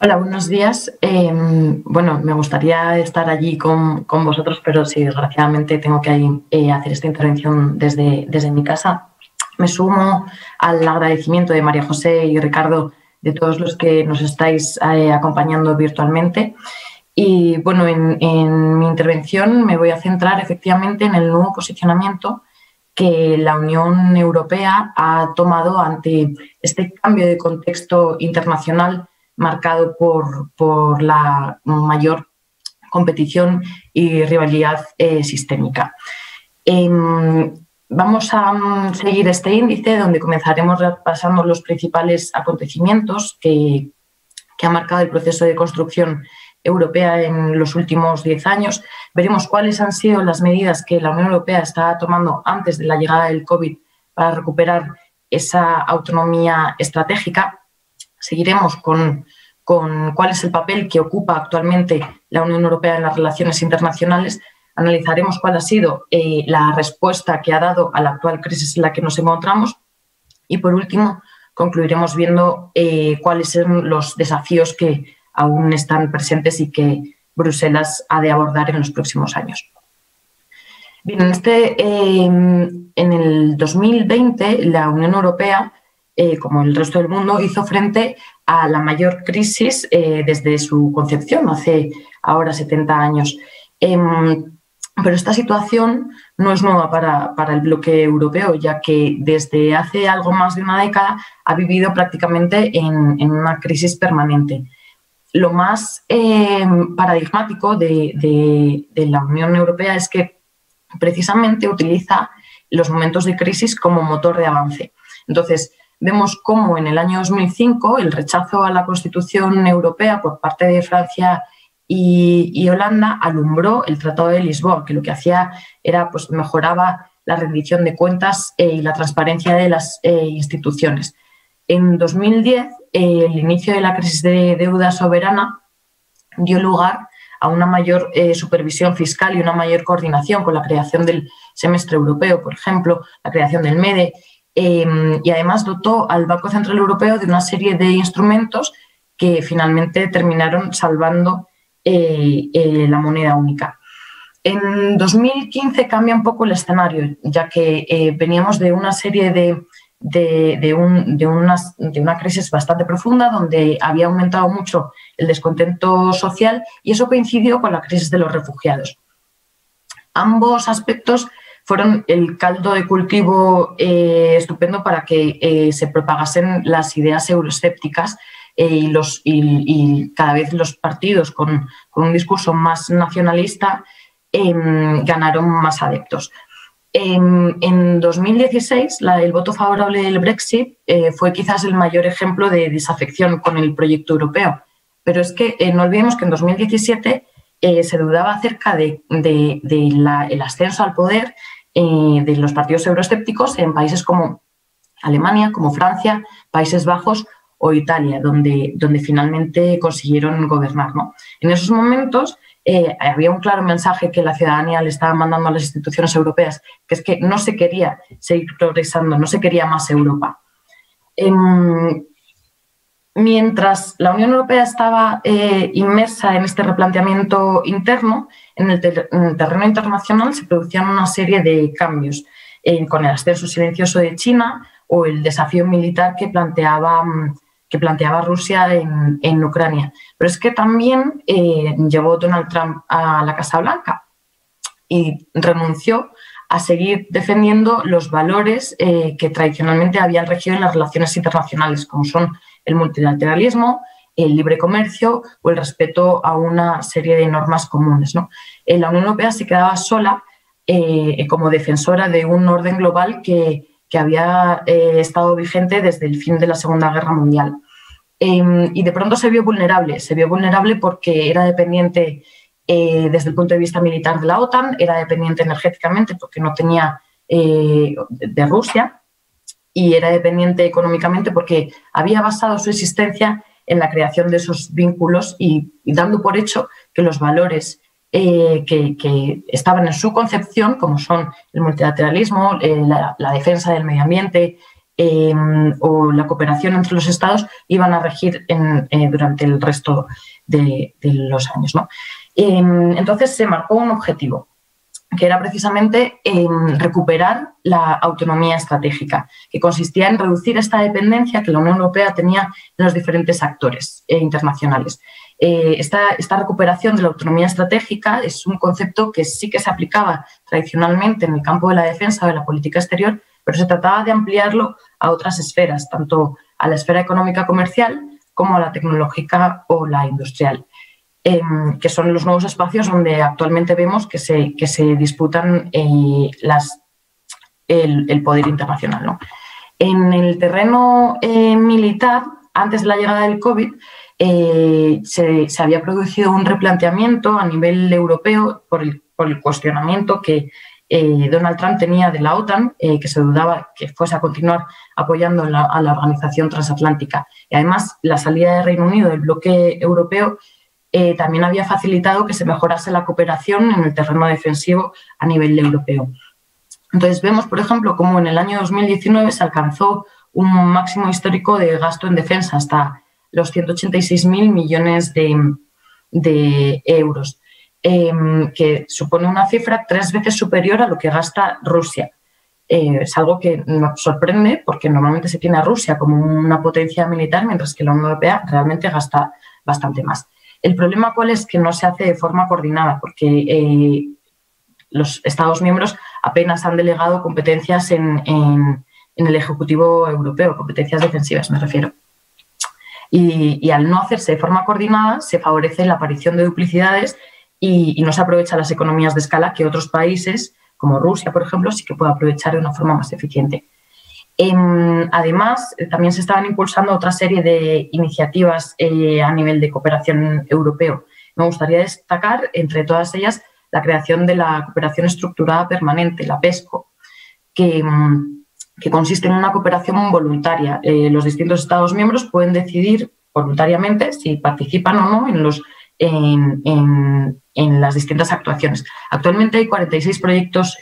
Hola, buenos días. Bueno, me gustaría estar allí con vosotros, pero sí, desgraciadamente tengo que hacer esta intervención desde mi casa. Me sumo al agradecimiento de María José y Ricardo, de todos los que nos estáis acompañando virtualmente. Y bueno, en mi intervención me voy a centrar efectivamente en el nuevo posicionamiento que la Unión Europea ha tomado ante este cambio de contexto internacional marcado por la mayor competición y rivalidad sistémica. Vamos a seguir este índice donde comenzaremos repasando los principales acontecimientos que ha marcado el proceso de construcción europea en los últimos 10 años. Veremos cuáles han sido las medidas que la Unión Europea está tomando antes de la llegada del COVID para recuperar esa autonomía estratégica. Seguiremos con cuál es el papel que ocupa actualmente la Unión Europea en las relaciones internacionales. Analizaremos cuál ha sido la respuesta que ha dado a la actual crisis en la que nos encontramos. Y, por último, concluiremos viendo cuáles son los desafíos que aún están presentes y que Bruselas ha de abordar en los próximos años. Bien, en el 2020 la Unión Europea, como el resto del mundo, hizo frente a la mayor crisis desde su concepción, hace ahora 70 años. Pero esta situación no es nueva para el bloque europeo, ya que desde hace algo más de una década ha vivido prácticamente en una crisis permanente. Lo más paradigmático de la Unión Europea es que precisamente utiliza los momentos de crisis como motor de avance. Entonces, vemos cómo en el año 2005 el rechazo a la Constitución Europea por parte de Francia y Holanda alumbró el Tratado de Lisboa, que lo que hacía era, pues, mejoraba la rendición de cuentas y la transparencia de las instituciones. En 2010, el inicio de la crisis de deuda soberana dio lugar a una mayor supervisión fiscal y una mayor coordinación con la creación del semestre europeo, por ejemplo, la creación del MEDE, y además dotó al Banco Central Europeo de una serie de instrumentos que finalmente terminaron salvando la moneda única. En 2015 cambia un poco el escenario, ya que veníamos de una serie de una crisis bastante profunda donde había aumentado mucho el descontento social y eso coincidió con la crisis de los refugiados. Ambos aspectos fueron el caldo de cultivo estupendo para que se propagasen las ideas euroescépticas y cada vez los partidos con un discurso más nacionalista ganaron más adeptos. En 2016, el voto favorable del Brexit fue quizás el mayor ejemplo de desafección con el proyecto europeo. Pero es que no olvidemos que en 2017 se dudaba acerca del ascenso al poder de los partidos euroescépticos en países como Alemania, como Francia, Países Bajos o Italia, donde finalmente consiguieron gobernar, ¿no? En esos momentos había un claro mensaje que la ciudadanía le estaba mandando a las instituciones europeas, que es que no se quería seguir progresando, no se quería más Europa. Mientras la Unión Europea estaba inmersa en este replanteamiento interno, en el terreno internacional se producían una serie de cambios, con el ascenso silencioso de China o el desafío militar que planteaba Rusia en Ucrania. Pero es que también llegó Donald Trump a la Casa Blanca y renunció a seguir defendiendo los valores que tradicionalmente habían regido en las relaciones internacionales, como son el multilateralismo, el libre comercio o el respeto a una serie de normas comunes, ¿no? La Unión Europea se quedaba sola como defensora de un orden global que había estado vigente desde el fin de la Segunda Guerra Mundial. Y de pronto se vio vulnerable porque era dependiente desde el punto de vista militar de la OTAN, era dependiente energéticamente porque no tenía de Rusia y era dependiente económicamente porque había basado su existencia en la creación de esos vínculos y dando por hecho que los valores que estaban en su concepción, como son el multilateralismo, la defensa del medio ambiente, o la cooperación entre los Estados iban a regir durante el resto de los años, ¿no? Entonces se marcó un objetivo, que era precisamente recuperar la autonomía estratégica, que consistía en reducir esta dependencia que la Unión Europea tenía de los diferentes actores internacionales. Esta recuperación de la autonomía estratégica es un concepto que sí que se aplicaba tradicionalmente en el campo de la defensa o de la política exterior, pero se trataba de ampliarlo a otras esferas, tanto a la esfera económica comercial como a la tecnológica o la industrial, que son los nuevos espacios donde actualmente vemos que se disputan el poder internacional, ¿no? En el terreno militar, antes de la llegada del COVID, se había producido un replanteamiento a nivel europeo por el cuestionamiento que Donald Trump tenía de la OTAN, que se dudaba que fuese a continuar apoyando a la organización transatlántica. Y además, la salida de Reino Unido del bloque europeo también había facilitado que se mejorase la cooperación en el terreno defensivo a nivel europeo. Entonces vemos, por ejemplo, cómo en el año 2019 se alcanzó un máximo histórico de gasto en defensa, hasta los 186.000 millones de euros, que supone una cifra 3 veces superior a lo que gasta Rusia. Es algo que nos sorprende porque normalmente se tiene a Rusia como una potencia militar, mientras que la Unión Europea realmente gasta bastante más. El problema, ¿cuál es? Que no se hace de forma coordinada, porque los Estados miembros apenas han delegado competencias en el Ejecutivo Europeo, competencias defensivas me refiero. Y al no hacerse de forma coordinada se favorece la aparición de duplicidades y no se aprovechan las economías de escala que otros países, como Rusia, por ejemplo, sí que pueden aprovechar de una forma más eficiente. Además, también se estaban impulsando otra serie de iniciativas a nivel de cooperación europeo. Me gustaría destacar, entre todas ellas, la creación de la cooperación estructurada permanente, la PESCO, que consiste en una cooperación voluntaria. Los distintos Estados miembros pueden decidir voluntariamente si participan o no en las distintas actuaciones. Actualmente hay 46 proyectos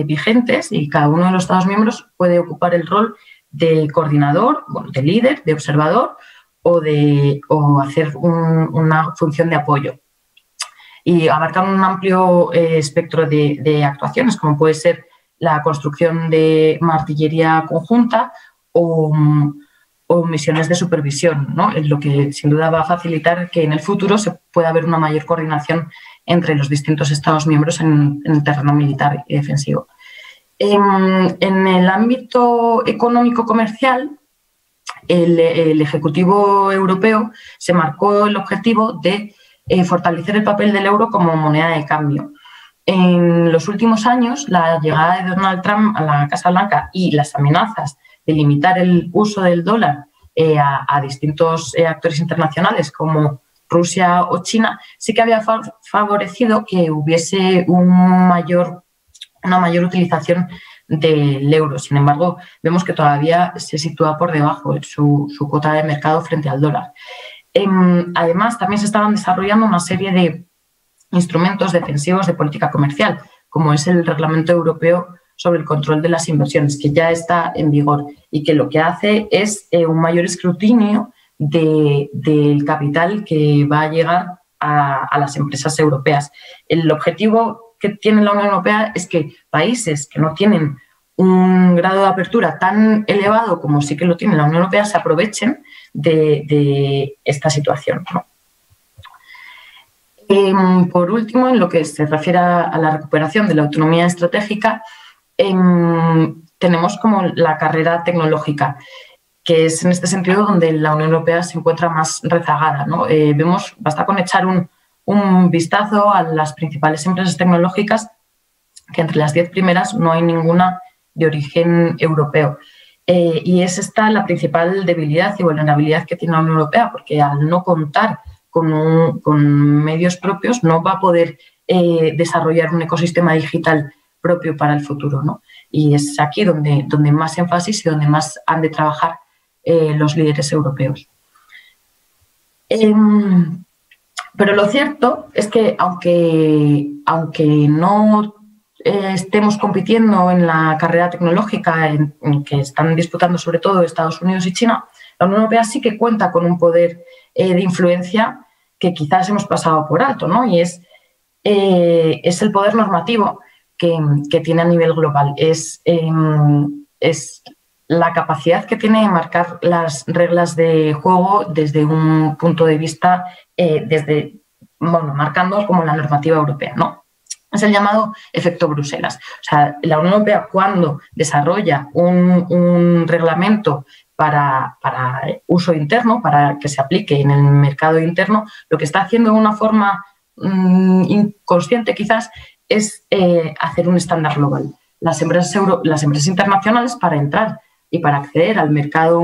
vigentes y cada uno de los Estados miembros puede ocupar el rol de coordinador, de líder, de observador o hacer una función de apoyo. Y abarcan un amplio espectro de actuaciones, como puede ser la construcción de artillería conjunta o misiones de supervisión, ¿no? Lo que sin duda va a facilitar que en el futuro se pueda haber una mayor coordinación entre los distintos Estados miembros en el terreno militar y defensivo. En el ámbito económico-comercial, el Ejecutivo Europeo se marcó el objetivo de fortalecer el papel del euro como moneda de cambio. En los últimos años, la llegada de Donald Trump a la Casa Blanca y las amenazas de limitar el uso del dólar a distintos actores internacionales como Rusia o China, sí que había favorecido que hubiese una mayor utilización del euro. Sin embargo, vemos que todavía se sitúa por debajo de su cuota de mercado frente al dólar. Además, también se estaban desarrollando una serie de instrumentos defensivos de política comercial, como es el Reglamento Europeo sobre el control de las inversiones, que ya está en vigor y que lo que hace es un mayor escrutinio del capital que va a llegar a las empresas europeas. El objetivo que tiene la Unión Europea es que países que no tienen un grado de apertura tan elevado como sí que lo tiene la Unión Europea se aprovechen de esta situación, ¿no? Por último, en lo que se refiere a la recuperación de la autonomía estratégica, tenemos como la carrera tecnológica, que es en este sentido donde la Unión Europea se encuentra más rezagada, ¿no? Basta con echar un vistazo a las principales empresas tecnológicas, que entre las 10 primeras no hay ninguna de origen europeo. Y es esta la principal debilidad y vulnerabilidad que tiene la Unión Europea, porque al no contar con medios propios no va a poder desarrollar un ecosistema digital propio para el futuro, ¿no? Y es aquí donde más énfasis y donde más han de trabajar los líderes europeos. Pero lo cierto es que aunque no estemos compitiendo en la carrera tecnológica en que están disputando sobre todo Estados Unidos y China, la Unión Europea sí que cuenta con un poder de influencia que quizás hemos pasado por alto, ¿no? Y es el poder normativo que tiene a nivel global. Es la capacidad que tiene de marcar las reglas de juego desde un punto de vista, marcando como la normativa europea, ¿no? Es el llamado efecto Bruselas. O sea, la Unión Europea, cuando desarrolla un reglamento para uso interno, para que se aplique en el mercado interno, lo que está haciendo de una forma inconsciente quizás es hacer un estándar global. Las empresas internacionales, para entrar y para acceder al mercado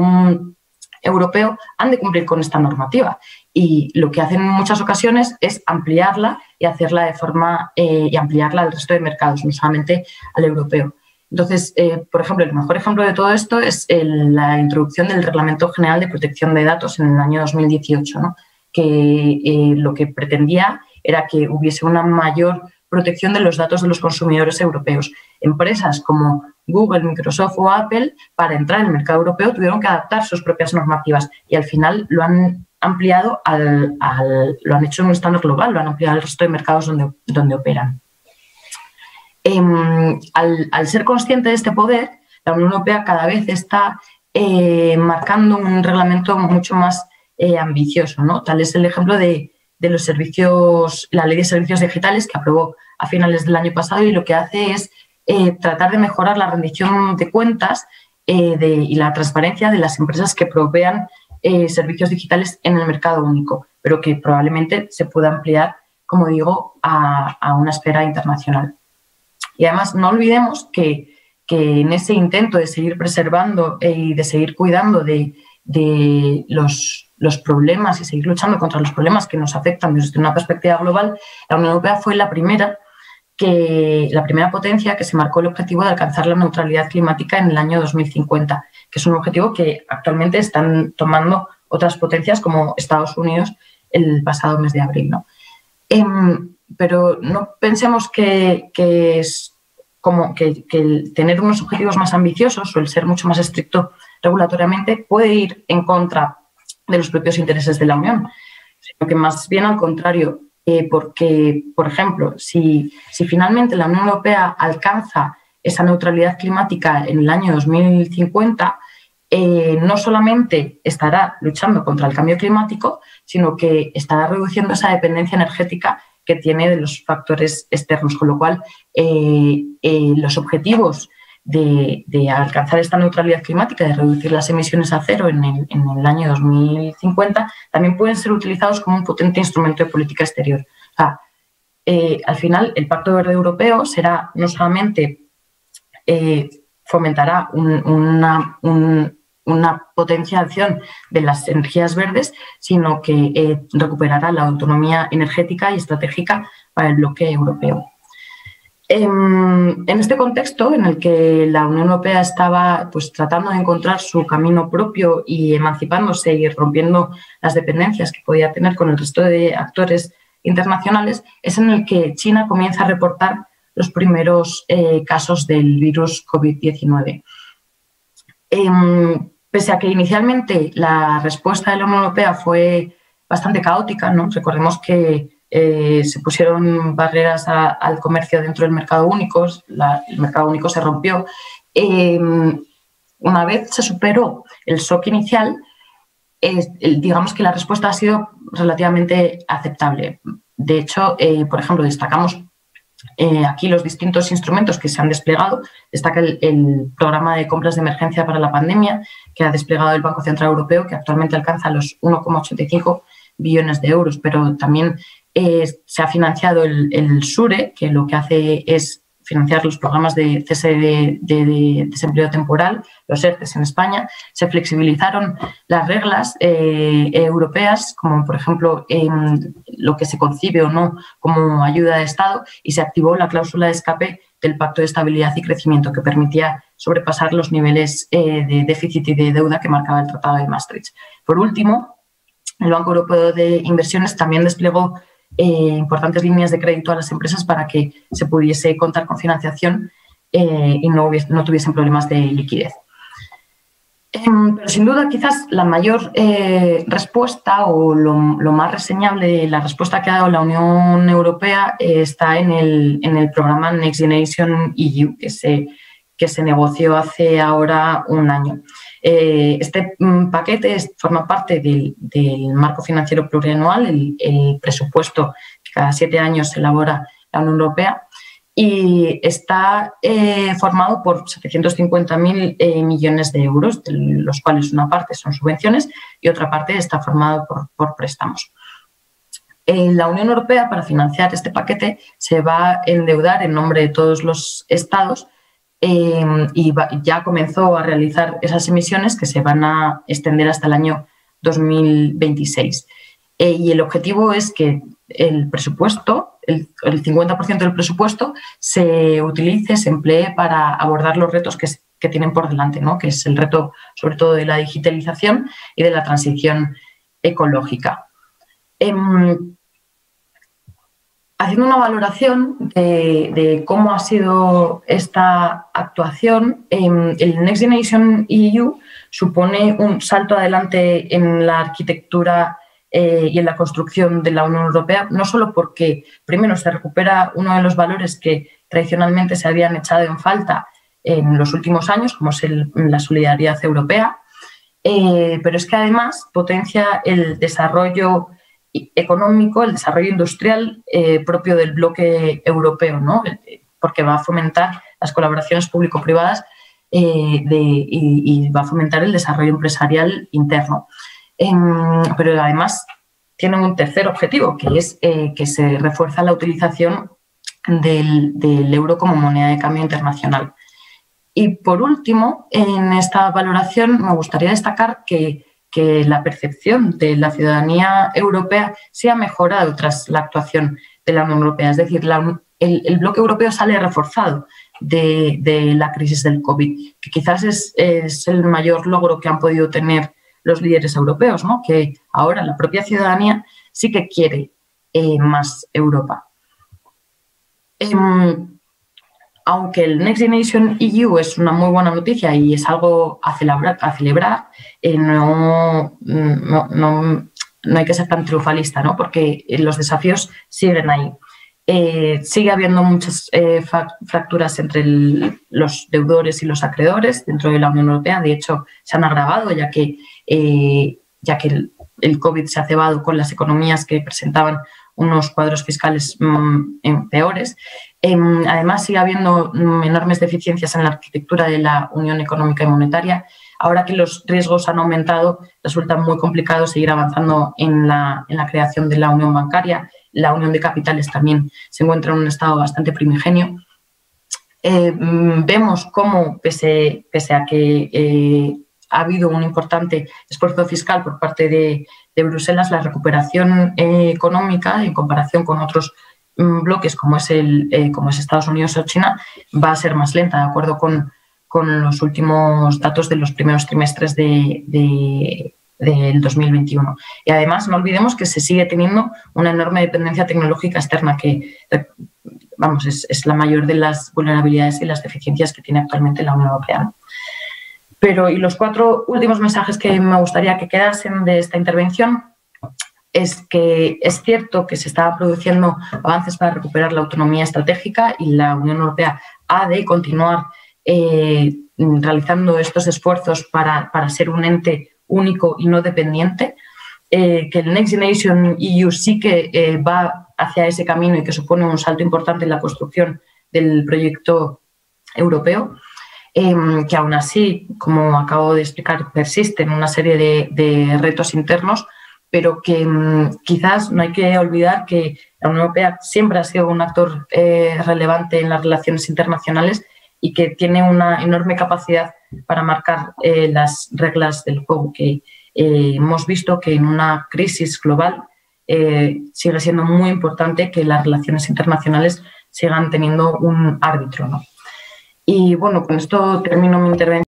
europeo, han de cumplir con esta normativa. Y lo que hacen en muchas ocasiones es ampliarla y hacerla de forma y ampliarla al resto de mercados, no solamente al europeo. Entonces, por ejemplo, el mejor ejemplo de todo esto es la introducción del Reglamento General de Protección de Datos en el año 2018, ¿no? Que lo que pretendía era que hubiese una mayor protección de los datos de los consumidores europeos. Empresas como Google, Microsoft o Apple, para entrar en el mercado europeo, tuvieron que adaptar sus propias normativas y al final lo han ampliado, lo han hecho en un estándar global, lo han ampliado al resto de mercados donde operan. Al ser consciente de este poder, la Unión Europea cada vez está marcando un reglamento mucho más ambicioso, ¿no? Tal es el ejemplo de los servicios, la Ley de Servicios Digitales, que aprobó a finales del año pasado, y lo que hace es tratar de mejorar la rendición de cuentas y la transparencia de las empresas que provean servicios digitales en el mercado único, pero que probablemente se pueda ampliar, como digo, a una esfera internacional. Y además no olvidemos que en ese intento de seguir preservando y de seguir cuidando de los problemas y seguir luchando contra los problemas que nos afectan desde una perspectiva global, la Unión Europea fue la primera potencia que se marcó el objetivo de alcanzar la neutralidad climática en el año 2050, que es un objetivo que actualmente están tomando otras potencias como Estados Unidos el pasado mes de abril, ¿no? Pero no pensemos que es como que el tener unos objetivos más ambiciosos o el ser mucho más estricto regulatoriamente puede ir en contra de los propios intereses de la Unión, sino que más bien al contrario, porque, por ejemplo, si finalmente la Unión Europea alcanza esa neutralidad climática en el año 2050, no solamente estará luchando contra el cambio climático, sino que estará reduciendo esa dependencia energética que tiene de los factores externos, con lo cual los objetivos de alcanzar esta neutralidad climática, de reducir las emisiones a cero en el año 2050, también pueden ser utilizados como un potente instrumento de política exterior. O sea, al final, el Pacto Verde Europeo será no solamente fomentará una potenciación de las energías verdes, sino que recuperará la autonomía energética y estratégica para el bloque europeo. En este contexto en el que la Unión Europea estaba tratando de encontrar su camino propio y emancipándose y rompiendo las dependencias que podía tener con el resto de actores internacionales, es en el que China comienza a reportar los primeros casos del virus COVID-19. Pese a que inicialmente la respuesta de la Unión Europea fue bastante caótica, ¿no? Recordemos que se pusieron barreras al comercio dentro del mercado único, el mercado único se rompió. Una vez se superó el shock inicial, digamos que la respuesta ha sido relativamente aceptable. De hecho, por ejemplo, destacamos aquí los distintos instrumentos que se han desplegado. Destaca el programa de compras de emergencia para la pandemia que ha desplegado el Banco Central Europeo, que actualmente alcanza los 1,85 billones de euros, pero también se ha financiado el SURE, que lo que hace es financiar los programas de cese de desempleo temporal, los ERTEs en España. Se flexibilizaron las reglas europeas, como por ejemplo lo que se concibe o no como ayuda de Estado, y se activó la cláusula de escape del Pacto de Estabilidad y Crecimiento, que permitía sobrepasar los niveles de déficit y de deuda que marcaba el Tratado de Maastricht. Por último, el Banco Europeo de Inversiones también desplegó importantes líneas de crédito a las empresas para que se pudiese contar con financiación y no tuviesen problemas de liquidez. Pero sin duda quizás la mayor respuesta o lo más reseñable de la respuesta que ha dado la Unión Europea está en el programa Next Generation EU que se negoció hace ahora un año. Este paquete forma parte del marco financiero plurianual, el presupuesto que cada 7 años se elabora la Unión Europea, y está formado por 750.000 millones de euros, de los cuales una parte son subvenciones y otra parte está formada por préstamos. La Unión Europea, para financiar este paquete, se va a endeudar en nombre de todos los Estados y ya comenzó a realizar esas emisiones que se van a extender hasta el año 2026. Y el objetivo es que el presupuesto, el 50% del presupuesto, se utilice, se emplee para abordar los retos que tienen por delante, ¿no? Que es el reto sobre todo de la digitalización y de la transición ecológica. Haciendo una valoración de cómo ha sido esta actuación, el Next Generation EU supone un salto adelante en la arquitectura y en la construcción de la Unión Europea, no solo porque, primero, se recupera uno de los valores que tradicionalmente se habían echado en falta en los últimos años, como es la solidaridad europea, pero es que además potencia el desarrollo económico, el desarrollo industrial propio del bloque europeo, ¿no? Porque va a fomentar las colaboraciones público-privadas y va a fomentar el desarrollo empresarial interno. Pero además tiene un tercer objetivo, que es que se refuerza la utilización del euro como moneda de cambio internacional. Y por último, en esta valoración me gustaría destacar que la percepción de la ciudadanía europea se ha mejorado tras la actuación de la Unión Europea. Es decir, el bloque europeo sale reforzado de la crisis del COVID, que quizás es el mayor logro que han podido tener los líderes europeos, ¿no? Que ahora la propia ciudadanía sí que quiere más Europa. Aunque el Next Generation EU es una muy buena noticia y es algo a celebrar, no hay que ser tan triunfalista, ¿no? Porque los desafíos siguen ahí. Sigue habiendo muchas fracturas entre los deudores y los acreedores dentro de la Unión Europea. De hecho, se han agravado ya que el COVID se ha cebado con las economías que presentaban unos cuadros fiscales peores. Además, sigue habiendo enormes deficiencias en la arquitectura de la Unión Económica y Monetaria. Ahora que los riesgos han aumentado, resulta muy complicado seguir avanzando en la creación de la Unión Bancaria. La Unión de Capitales también se encuentra en un estado bastante primigenio. Vemos cómo, pese a que ha habido un importante esfuerzo fiscal por parte de Bruselas, la recuperación económica, en comparación con otros bloques como es Estados Unidos o China, va a ser más lenta, de acuerdo con los últimos datos de los primeros trimestres del 2021. Y además, no olvidemos que se sigue teniendo una enorme dependencia tecnológica externa que, vamos, es la mayor de las vulnerabilidades y las deficiencias que tiene actualmente la Unión Europea. Pero, y los 4 últimos mensajes que me gustaría que quedasen de esta intervención es que es cierto que se estaban produciendo avances para recuperar la autonomía estratégica y la Unión Europea ha de continuar realizando estos esfuerzos para ser un ente único y no dependiente, que el Next Generation EU sí que va hacia ese camino y que supone un salto importante en la construcción del proyecto europeo, que aún así, como acabo de explicar, persisten una serie de retos internos, pero que quizás no hay que olvidar que la Unión Europea siempre ha sido un actor relevante en las relaciones internacionales y que tiene una enorme capacidad para marcar las reglas del juego, que hemos visto que en una crisis global sigue siendo muy importante que las relaciones internacionales sigan teniendo un árbitro, ¿no? Y bueno, con esto termino mi intervención.